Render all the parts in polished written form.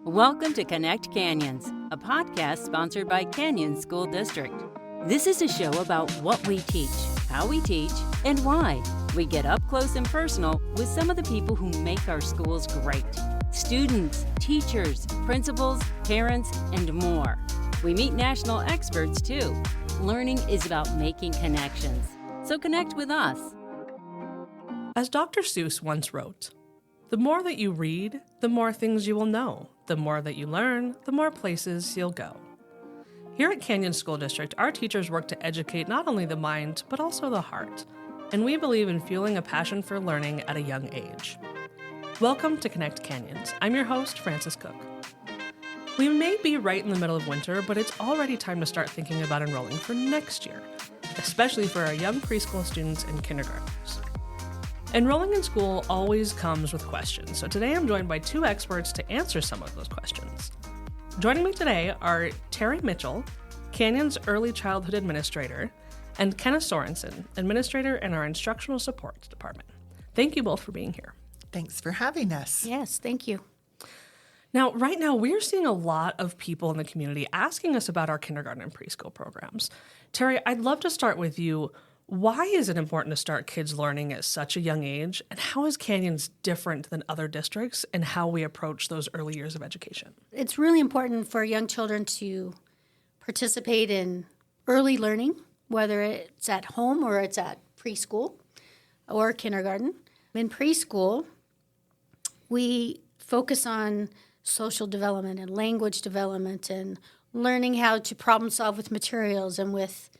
Welcome to Connect Canyons, a podcast sponsored by Canyon School District. This is a show about what we teach, how we teach, and why. We get up close and personal with some of the people who make our schools great. Students, teachers, principals, parents, and more. We meet national experts too. Learning is about making connections. So connect with us. As Dr. Seuss once wrote, "The more that you read, the more things you will know. The more that you learn, the more places you'll go." Here at Canyon School District, our teachers work to educate not only the mind, but also the heart. And we believe in fueling a passion for learning at a young age. Welcome to Connect Canyons. I'm your host, Frances Cook. We may be right in the middle of winter, but it's already time to start thinking about enrolling for next year, especially for our young preschool students and kindergartners. Enrolling in school always comes with questions, so today I'm joined by two experts to answer some of those questions. Joining me today are Terri Mitchell, Canyon's Early Childhood Administrator, and Kenna Sorensen, Administrator in our Instructional Support Department. Thank you both for being here. Thanks for having us. Yes, thank you. Now, right now, we're seeing a lot of people in the community asking us about our kindergarten and preschool programs. Terri, I'd love to start with you. Why is it important to start kids learning at such a young age, and how is Canyons different than other districts in how we approach those early years of education? It's really important for young children to participate in early learning, whether it's at home or it's at preschool or kindergarten. In preschool, we focus on social development and language development and learning how to problem solve with materials and with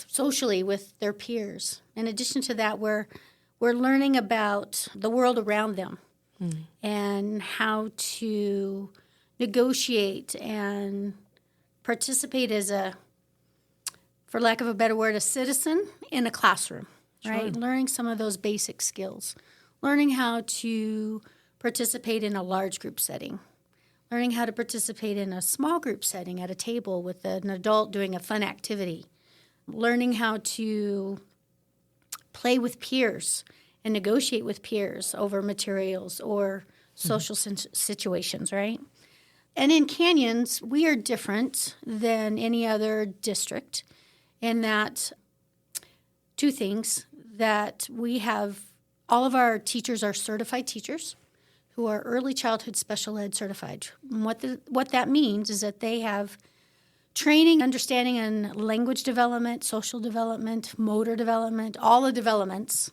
socially with their peers. In addition to that, we're learning about the world around them and how to negotiate and participate as a, for lack of a better word, a citizen in a classroom, right? Learning some of those basic skills. Learning how to participate in a large group setting. Learning how to participate in a small group setting at a table with an adult doing a fun activity. Learning how to play with peers and negotiate with peers over materials or social situations, right? And in Canyons, we are different than any other district in that two things, that we have all of our teachers are certified teachers who are early childhood special ed certified. And what that means is that they have training, understanding, and language development, social development, motor development, all the developments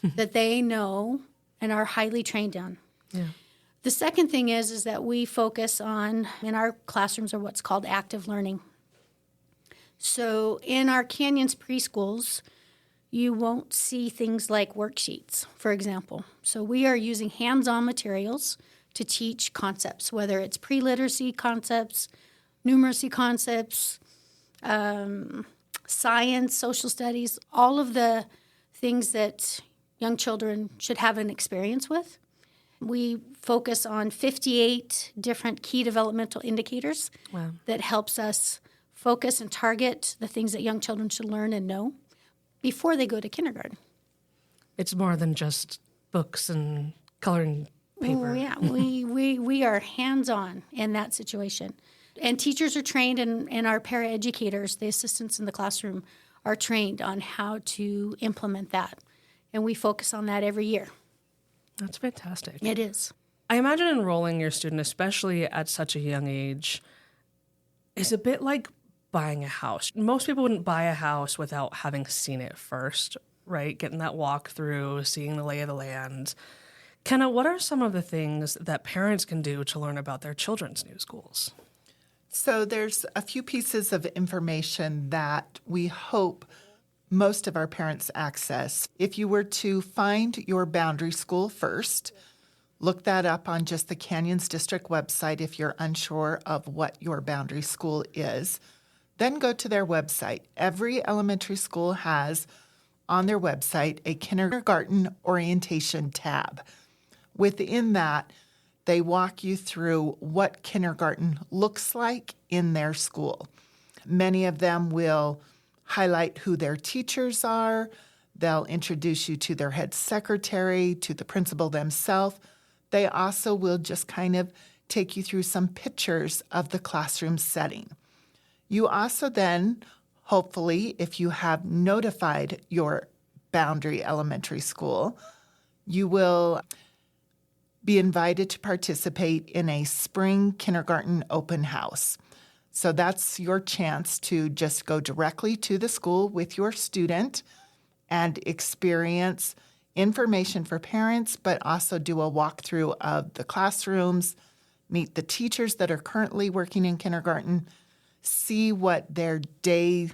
that they know and are highly trained on. Yeah. The second thing is that we focus on, in our classrooms, are what's called active learning. So in our Canyons preschools, you won't see things like worksheets, for example. So we are using hands-on materials to teach concepts, whether it's pre-literacy concepts, numeracy concepts, science, social studies, all of the things that young children should have an experience with. We focus on 58 different key developmental indicators that helps us focus and target the things that young children should learn and know before they go to kindergarten. It's more than just books and coloring paper. Oh, yeah, we are hands-on in that situation. And teachers are trained, and our paraeducators, the assistants in the classroom, are trained on how to implement that. And we focus on that every year. That's fantastic. It is. I imagine enrolling your student, especially at such a young age, is a bit like buying a house. Most people wouldn't buy a house without having seen it first, right? Getting that walkthrough, seeing the lay of the land. Kenna, what are some of the things that parents can do to learn about their children's new schools? So there's a few pieces of information that we hope most of our parents access. If you were to find your boundary school first, look that up on just the Canyons District website if you're unsure of what your boundary school is. Then go to their website. Every elementary school has on their website a kindergarten orientation tab. Within that, they walk you through what kindergarten looks like in their school. Many of them will highlight who their teachers are. They'll introduce you to their head secretary, to the principal themselves. They also will just kind of take you through some pictures of the classroom setting. You also then, hopefully, if you have notified your boundary elementary school, you will be invited to participate in a spring kindergarten open house. So that's your chance to just go directly to the school with your student and experience information for parents, but also do a walkthrough of the classrooms, meet the teachers that are currently working in kindergarten, see what their day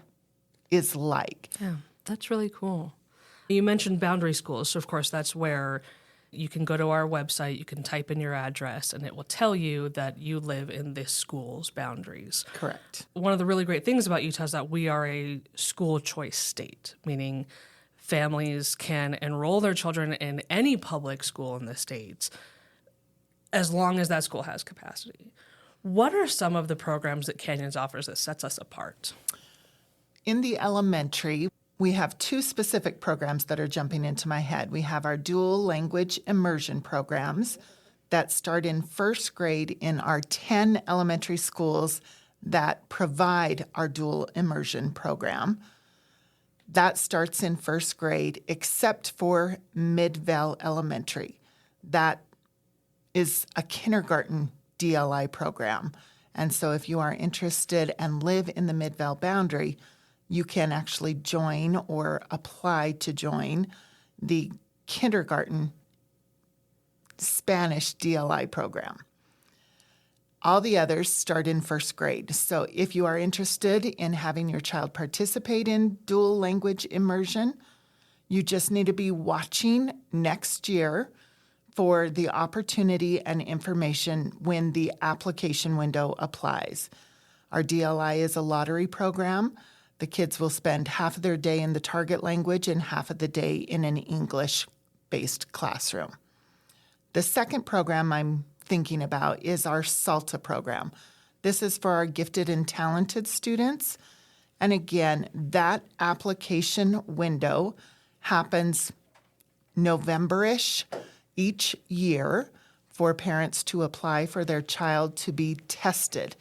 is like. Yeah, that's really cool. You mentioned boundary schools, so of course that's where you can go to our website, you can type in your address, and it will tell you that you live in this school's boundaries. Correct. One of the really great things about Utah is that we are a school choice state, meaning families can enroll their children in any public school in the state as long as that school has capacity. What are some of the programs that Canyons offers that sets us apart? In the elementary, we have two specific programs that are jumping into my head. We have our dual language immersion programs that start in first grade in our 10 elementary schools that provide our dual immersion program. That starts in first grade, except for Midvale Elementary. That is a kindergarten DLI program. And so if you are interested and live in the Midvale boundary, you can actually join or apply to join the kindergarten Spanish DLI program. All the others start in first grade. So if you are interested in having your child participate in dual language immersion, you just need to be watching next year for the opportunity and information when the application window applies. Our DLI is a lottery program. The kids will spend half of their day in the target language and half of the day in an English-based classroom. The second program I'm thinking about is our SALTA program. This is for our gifted and talented students. And again, that application window happens November-ish each year for parents to apply for their child to be tested.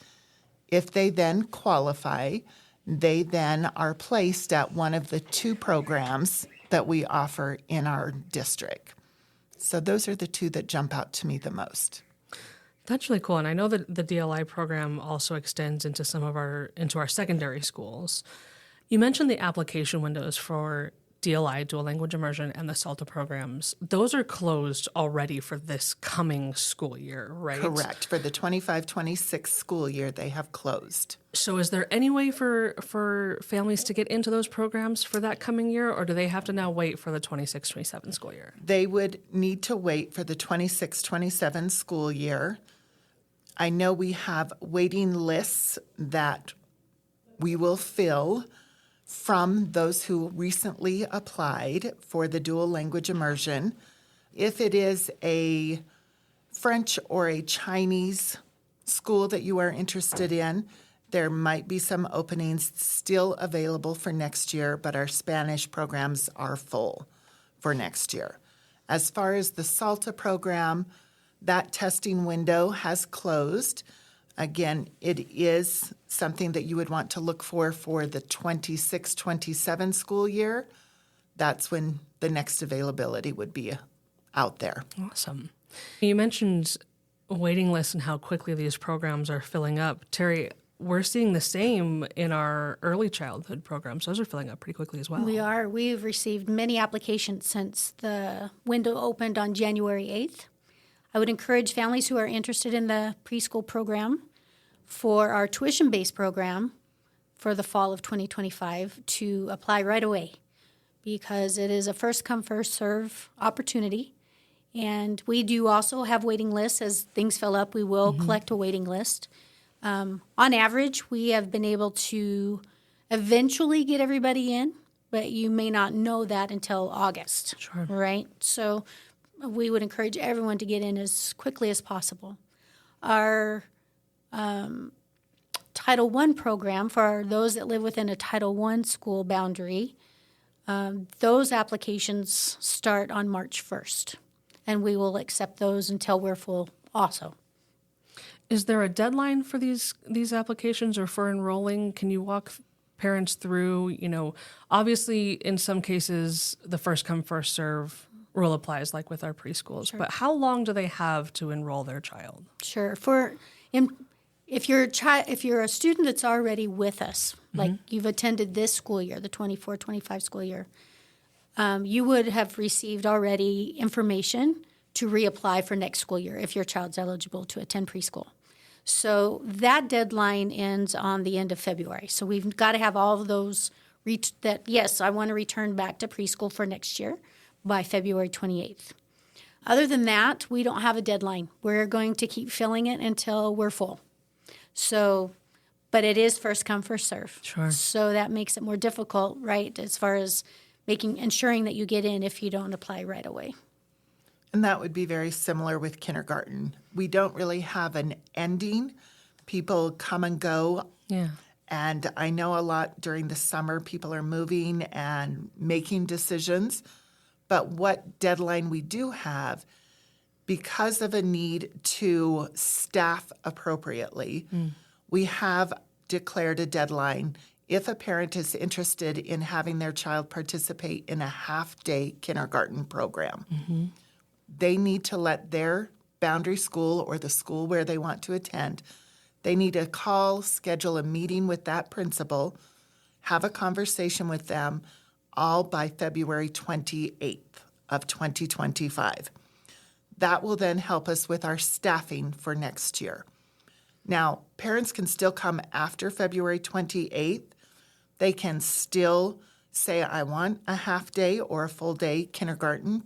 If they then qualify, they then are placed at one of the two programs that we offer in our district. So those are the two that jump out to me the most. That's really cool. And I know that the DLI program also extends into into our secondary schools. You mentioned the application windows for DLI, dual language immersion, and the SALTA programs. Those are closed already for this coming school year, right? Correct. For the 25-26 school year, they have closed. So is there any way for families to get into those programs for that coming year, or do they have to now wait for the 26-27 school year? They would need to wait for the 26-27 school year. I know we have waiting lists that we will fill from those who recently applied for the dual language immersion. If it is a French or a Chinese school that you are interested in, there might be some openings still available for next year, but our Spanish programs are full for next year. As far as the SALTA program, that testing window has closed. Again, it is something that you would want to look for the 26-27 school year. That's when the next availability would be out there. Awesome. You mentioned waiting lists and how quickly these programs are filling up. Terri, we're seeing the same in our early childhood programs. Those are filling up pretty quickly as well. We are. We've received many applications since the window opened on January 8th. I would encourage families who are interested in the preschool program for our tuition-based program for the fall of 2025 to apply right away, because it is a first-come, first-serve opportunity. And we do also have waiting lists. As things fill up, we will collect a waiting list. On average, we have been able to eventually get everybody in, but you may not know that until August, right? So we would encourage everyone to get in as quickly as possible. Our Title I program, for those that live within a Title I school boundary, those applications start on March 1st, and we will accept those until we're full also. Is there a deadline for these applications or for enrolling? Can you walk parents through, obviously in some cases the first come first serve rule applies like with our preschools, Sure. but how long do they have to enroll their child? Sure. If you're a student that's already with us, like you've attended this school year, the 24-25 school year, you would have received already information to reapply for next school year if your child's eligible to attend preschool. So that deadline ends on the end of February. So we've got to have all of those yes, I want to return back to preschool for next year by February 28th. Other than that, we don't have a deadline. We're going to keep filling it until we're full. So, but it is first come, first serve. Sure. So that makes it more difficult, right, as far as ensuring that you get in if you don't apply right away. And that would be very similar with kindergarten. We don't really have an ending. People come and go. Yeah. And I know a lot during the summer, people are moving and making decisions. But what deadline we do have, because of a need to staff appropriately, we have declared a deadline. If a parent is interested in having their child participate in a half-day kindergarten program, they need to let their boundary school or the school where they want to attend, they need to call, schedule a meeting with that principal, have a conversation with them, all by February 28th of 2025. That will then help us with our staffing for next year. Now, parents can still come after February 28th. They can still say, I want a half day or a full day kindergarten.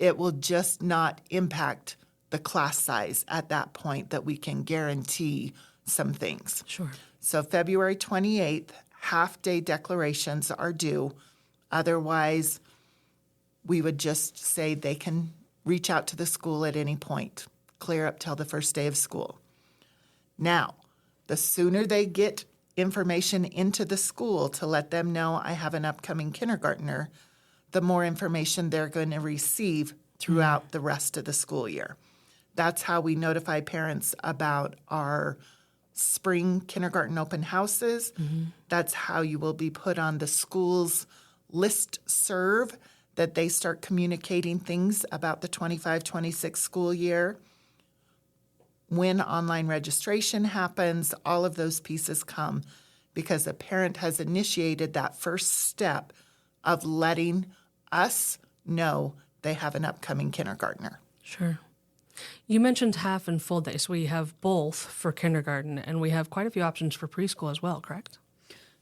It will just not impact the class size at that point that we can guarantee some things. Sure. So February 28th, half-day declarations are due. Otherwise, we would just say they can reach out to the school at any point, clear up till the first day of school. Now, the sooner they get information into the school to let them know I have an upcoming kindergartner, the more information they're going to receive throughout the rest of the school year. That's how we notify parents about our spring kindergarten open houses. That's how you will be put on the school's listserv, that they start communicating things about the 25-26 school year. When online registration happens, all of those pieces come because a parent has initiated that first step of letting us know they have an upcoming kindergartner. Sure. You mentioned half and full days. We have both for kindergarten, and we have quite a few options for preschool as well, correct?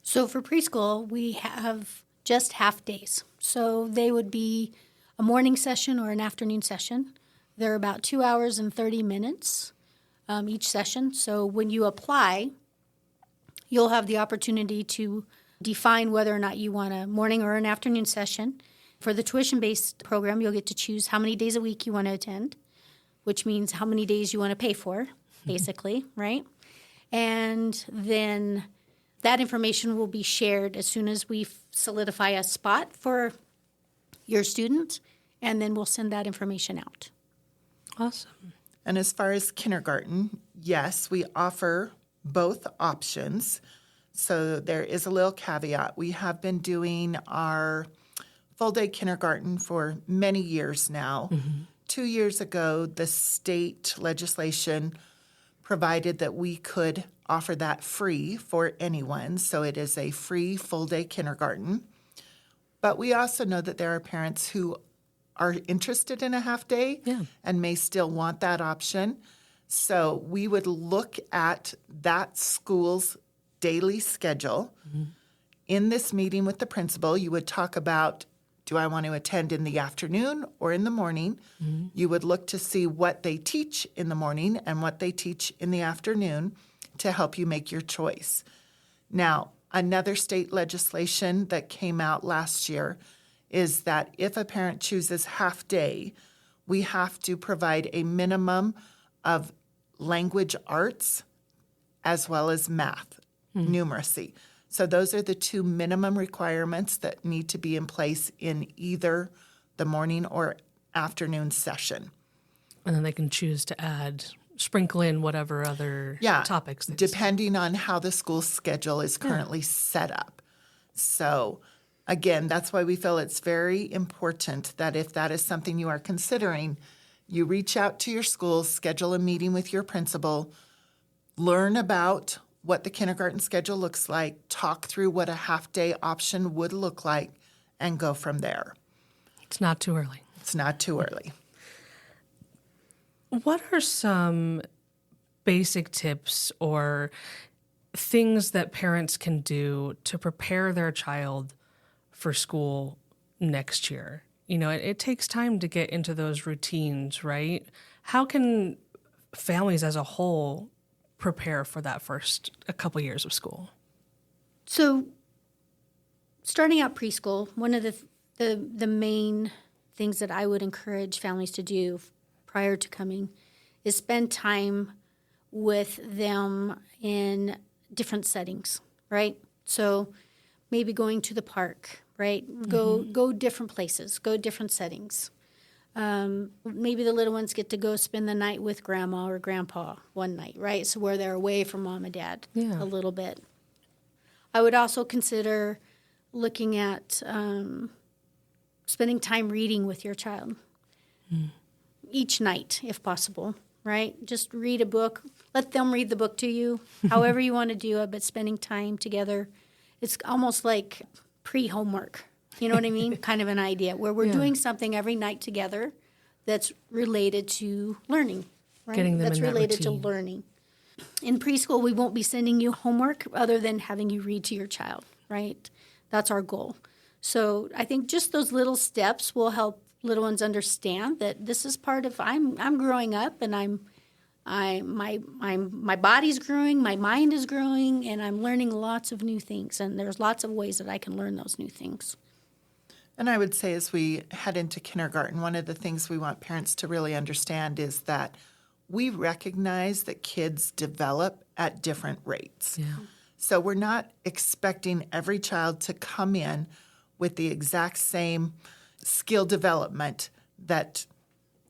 So for preschool, we have just half days. So they would be a morning session or an afternoon session. They're about 2 hours and 30 minutes each session. So when you apply, you'll have the opportunity to define whether or not you want a morning or an afternoon session. For the tuition-based program, you'll get to choose how many days a week you want to attend, which means how many days you want to pay for, basically, right? And then that information will be shared as soon as we solidify a spot for your student, and then we'll send that information out. Awesome. And as far as kindergarten, yes, we offer both options. So there is a little caveat. We have been doing our full-day kindergarten for many years now. 2 years ago, the state legislation provided that we could offer that free for anyone. So it is a free full-day kindergarten. But we also know that there are parents who are interested in a half day and may still want that option. So we would look at that school's daily schedule. In this meeting with the principal, you would talk about, do I want to attend in the afternoon or in the morning? You would look to see what they teach in the morning and what they teach in the afternoon to help you make your choice. Now, another state legislation that came out last year is that if a parent chooses half day, we have to provide a minimum of language arts as well as math, numeracy. So those are the two minimum requirements that need to be in place in either the morning or afternoon session. And then they can choose to sprinkle in whatever other topics. Depending on how the school schedule is currently set up. So again, that's why we feel it's very important that if that is something you are considering, you reach out to your school, schedule a meeting with your principal, learn about what the kindergarten schedule looks like, talk through what a half-day option would look like, and go from there. It's not too early. It's not too early. What are some basic tips or things that parents can do to prepare their child for school next year? You know, it takes time to get into those routines, right? How can families as a whole prepare for that first a couple years of school? So starting out preschool, one of the main things that I would encourage families to do prior to coming is spend time with them in different settings, right? So maybe going to the park, right? Go different places, go different settings. Maybe the little ones get to go spend the night with grandma or grandpa one night, right? So where they're away from mom and dad a little bit. I would also consider looking at spending time reading with your child each night, if possible, right? Just read a book. Let them read the book to you, however you want to do it, but spending time together. It's almost like pre-homework. You know what I mean? Kind of an idea where we're doing something every night together that's related to learning, right? Getting them that's in that related to routine. learning. In preschool, we won't be sending you homework other than having you read to your child, right? That's our goal. So I think just those little steps will help little ones understand that this is part of I'm growing up, and my body's growing, my mind is growing, and I'm learning lots of new things. And there's lots of ways that I can learn those new things. And I would say as we head into kindergarten, one of the things we want parents to really understand is that we recognize that kids develop at different rates. Yeah. So we're not expecting every child to come in with the exact same skill development that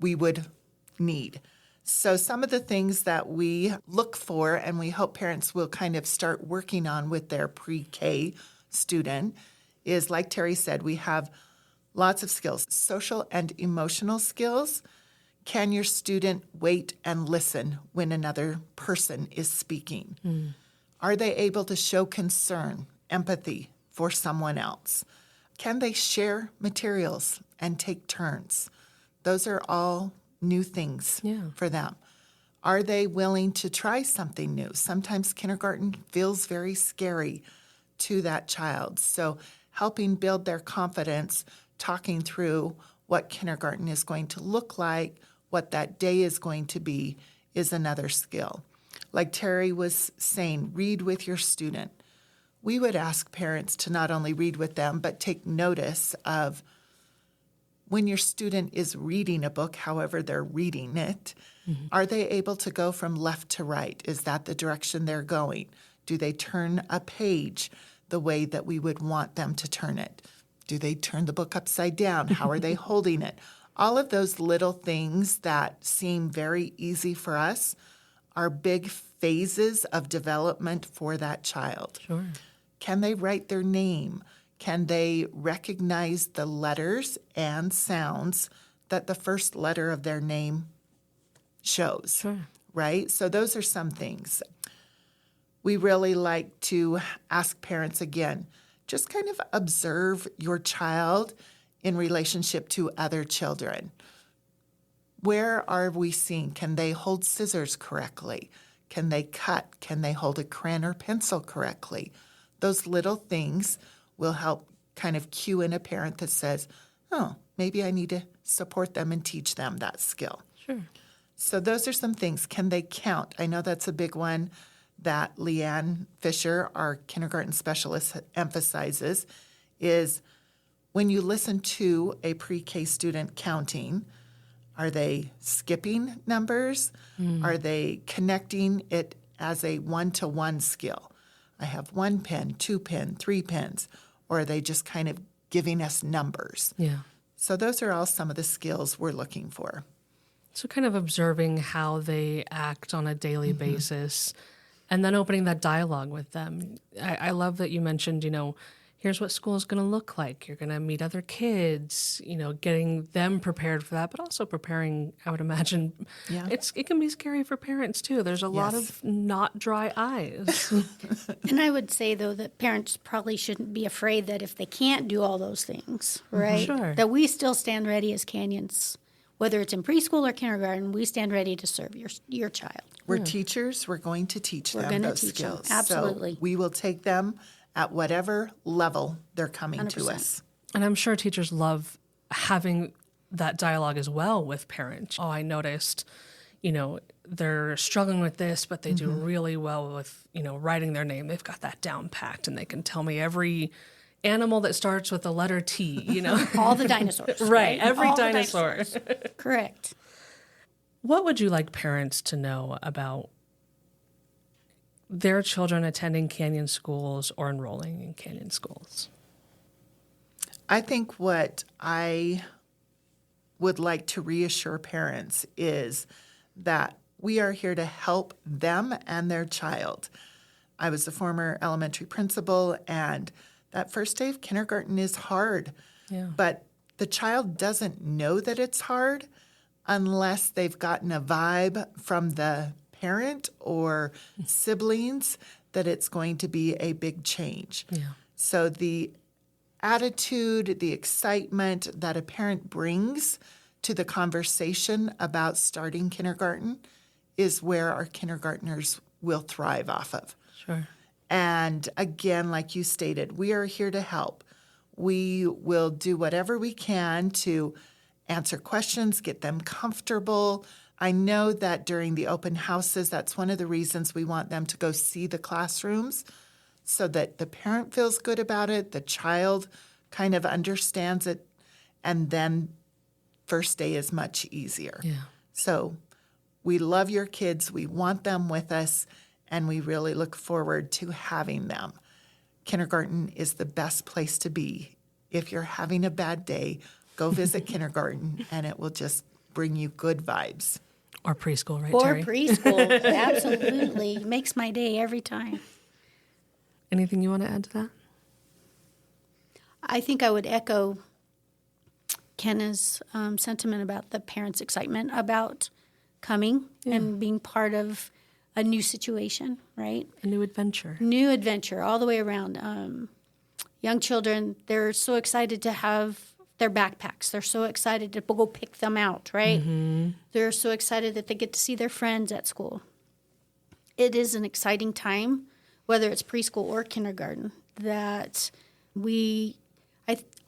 we would need. So some of the things that we look for and we hope parents will kind of start working on with their pre-K student is, like Terri said, we have lots of skills. Social and emotional skills. Can your student wait and listen when another person is speaking? Are they able to show concern, empathy for someone else? Can they share materials and take turns? Those are all new things for them. Are they willing to try something new? Sometimes kindergarten feels very scary to that child. So helping build their confidence, talking through what kindergarten is going to look like, what that day is going to be, is another skill. Like Terri was saying, read with your student. We would ask parents to not only read with them, but take notice of when your student is reading a book, however they're reading it, are they able to go from left to right? Is that the direction they're going? Do they turn a page the way that we would want them to turn it? Do they turn the book upside down? How are they holding it? All of those little things that seem very easy for us are big phases of development for that child. Sure. Can they write their name? Can they recognize the letters and sounds that the first letter of their name shows? Sure. Right? So those are some things. We really like to ask parents again, just kind of observe your child in relationship to other children. Where are we seeing? Can they hold scissors correctly? Can they cut? Can they hold a crayon or pencil correctly? Those little things will help kind of cue in a parent that says, oh, maybe I need to support them and teach them that skill. Sure. So those are some things. Can they count? I know that's a big one that Leanne Fisher, our kindergarten specialist, emphasizes, is when you listen to a pre-K student counting, are they skipping numbers? Are they connecting it as a one-to-one skill? I have 1 pen, 2 pen, 3 pens. Or are they just kind of giving us numbers? Yeah. So those are all some of the skills we're looking for. So kind of observing how they act on a daily basis and then opening that dialogue with them. I love that you mentioned, here's what school is going to look like. You're going to meet other kids, getting them prepared for that, but also preparing, I would imagine, it can be scary for parents too. There's a lot of not dry eyes. And I would say, though, that parents probably shouldn't be afraid that if they can't do all those things, right, Sure. that we still stand ready as Canyons. Whether it's in preschool or kindergarten, we stand ready to serve your child. We're teachers. We're going to teach them those skills. Absolutely. So we will take them at whatever level they're coming 100%. to us. And I'm sure teachers love having that dialogue as well with parents. Oh, I noticed, they're struggling with this, but they do really well with, writing their name. They've got that down packed and they can tell me every animal that starts with the letter T, All the dinosaurs. Right, every All the dinosaur. dinosaurs. Correct. What would you like parents to know about their children attending Canyon schools or enrolling in Canyon schools? I think what I would like to reassure parents is that we are here to help them and their child. I was a former elementary principal, and that first day of kindergarten is hard. Yeah. But the child doesn't know that it's hard unless they've gotten a vibe from the parent or siblings that it's going to be a big change. Yeah. So the attitude, the excitement that a parent brings to the conversation about starting kindergarten is where our kindergartners will thrive off of. Sure. And again, like you stated, we are here to help. We will do whatever we can to answer questions, get them comfortable. I know that during the open houses, that's one of the reasons we want them to go see the classrooms so that the parent feels good about it, the child kind of understands it, and then first day is much easier. Yeah. So we love your kids, we want them with us, and we really look forward to having them. Kindergarten is the best place to be. If you're having a bad day, go visit kindergarten, and it will just bring you good vibes. Or preschool, right, Or Terri? preschool. Absolutely. Makes my day every time. Anything you want to add to that? I think I would echo Kenna's sentiment about the parents' excitement about coming and being part of a new situation, right? A new adventure. New adventure all the way around. Young children, they're so excited to have their backpacks. They're so excited to go pick them out, right? Mm-hmm. They're so excited that they get to see their friends at school. It is an exciting time, whether it's preschool or kindergarten, that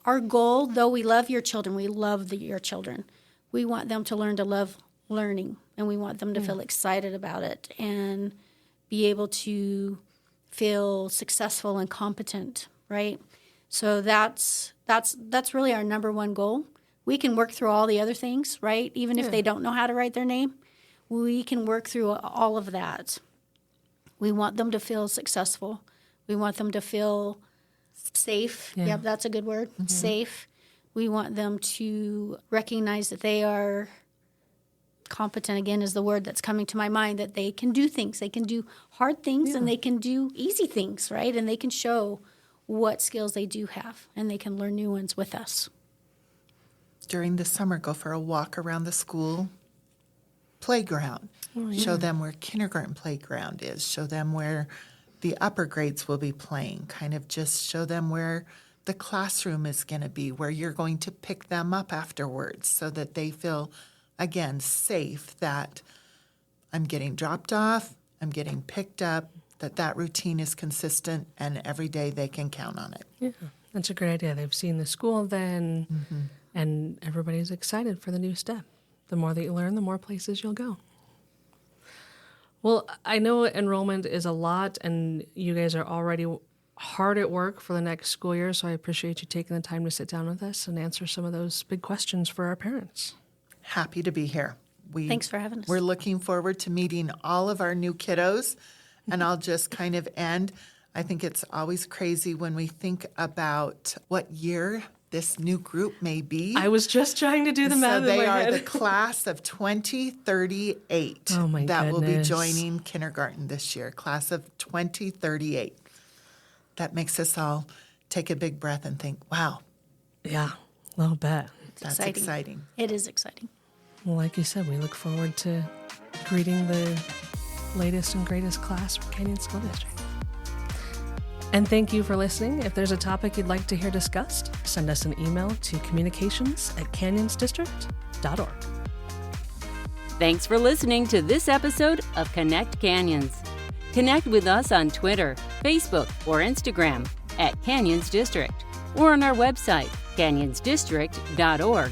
our goal, though we love your children, we love your children. We want them to learn to love learning, and we want them to feel excited about it and be able to feel successful and competent, right? So that's really our number one goal. We can work through all the other things, right? Even if they don't know how to write their name, we can work through all of that. We want them to feel successful. We want them to feel safe. Yeah. Yep, that's a good word. Mm-hmm. Safe. We want them to recognize that they are competent, again, is the word that's coming to my mind, that they can do things. They can do hard things and they can do easy things, right? And they can show what skills they do have, and they can learn new ones with us. During the summer, go for a walk around the school playground. Oh, yeah. Show them where kindergarten playground is. Show them where the upper grades will be playing. Kind of just show them where the classroom is going to be, where you're going to pick them up afterwards so that they feel, again, safe, that I'm getting dropped off, I'm getting picked up, that routine is consistent, and every day they can count on it. Yeah, that's a great idea. They've seen the school then, and everybody's excited for the new step. The more that you learn, the more places you'll go. Well, I know enrollment is a lot, and you guys are already hard at work for the next school year, so I appreciate you taking the time to sit down with us and answer some of those big questions for our parents. Happy to be here. Thanks for having us. We're looking forward to meeting all of our new kiddos. And I'll just kind of end. I think it's always crazy when we think about what year this new group may be. I was just trying to do the math So in they my are head. the class of 2038 Oh, my that will be goodness. joining kindergarten this year. Class of 2038. That makes us all take a big breath and think, wow, Yeah, a little bit. that's exciting. It is exciting. Well, like you said, we look forward to greeting the latest and greatest class from Canyon School District. And thank you for listening. If there's a topic you'd like to hear discussed, send us an email to communications@canyonsdistrict.org. Thanks for listening to this episode of Connect Canyons. Connect with us on Twitter, Facebook, or Instagram @Canyons District, or on our website, canyonsdistrict.org.